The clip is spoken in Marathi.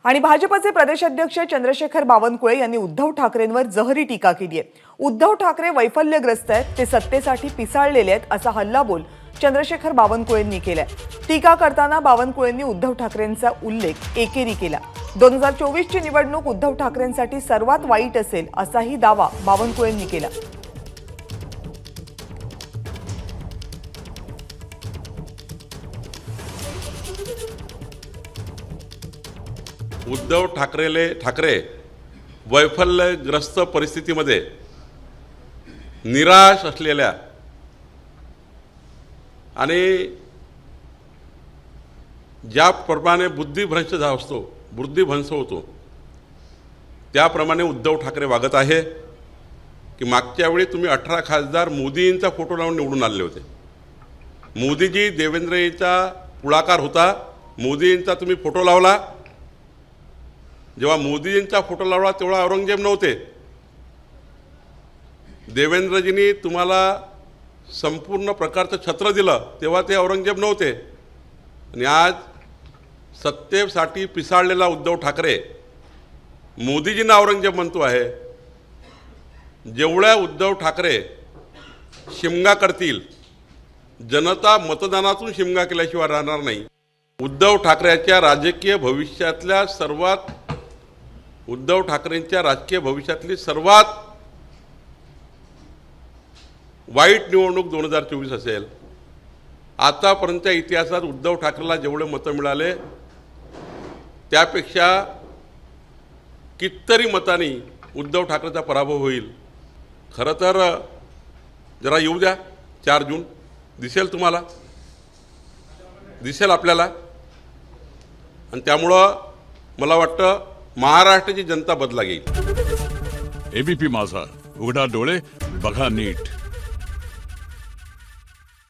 आणि भाजपचे प्रदेशाध्यक्ष चंद्रशेखर बावनकुळे यांनी उद्धव ठाकरेंवर जहरी टीका केली आहे। उद्धव ठाकरे वैफल्यग्रस्त आहेत, ते सत्तेसाठी पिसाळलेले आहेत असा हल्लाबोल चंद्रशेखर बावनकुळेंनी केलाय। टीका करताना बावनकुळेंनी उद्धव ठाकरेंचा उल्लेख एकेरी केला। 2024 ची निवडणूक उद्धव ठाकरेंसाठी सर्वात वाईट असेल असाही दावा बावनकुळेंनी केला। उद्धव ठाकरे वैफल्यग्रस्त परिस्थितीमध्ये निराश असलेल्या आणि ज्याप्रमाणे बुद्धिभ्रंश होतो त्याप्रमाणे उद्धव ठाकरे वागत आहे की मागच्या वेळी तुम्ही 18 खासदार मोदींचा फोटो लावून निवडून आले होते। मोदीजी देवेंद्रजींचा पुढाकार होता, मोदींचा तुम्ही फोटो लावला। जेव्हा मोदींचा फोटो लावला तेव्हा औरंगजेब नव्हते, देवेंद्रजींनी तुम्हाला संपूर्ण प्रकारचं छत्र दिलं तेव्हा ते औरंगजेब नव्हते। आणि आज सत्तेसाठी पिसाळलेला उद्धव ठाकरे मोदीजींना औरंगजेब म्हणतो आहे। जेवढ्या उद्धव ठाकरे शिमगा करतील, जनता मतदानातून शिमगा केल्याशिवाय राहणार नाही। उद्धव ठाकरेंच्या राजकीय भविष्यातली सर्वात वाईट निवडणूक 2024 असेल। आतापर्यंतच्या इतिहासात उद्धव ठाकरेला जेवढे मतं मिळाले त्यापेक्षा कितीतरी मतांनी उद्धव ठाकरेचा पराभव होईल। खरं तर जरा येऊ द्या, 4 जून दिसेल, तुम्हाला दिसेल आपल्याला। आणि त्यामुळं मला वाटतं महाराष्ट्राची जनता बदला घेईल। एबीपी माझा, उघडा डोळे बघा नीट।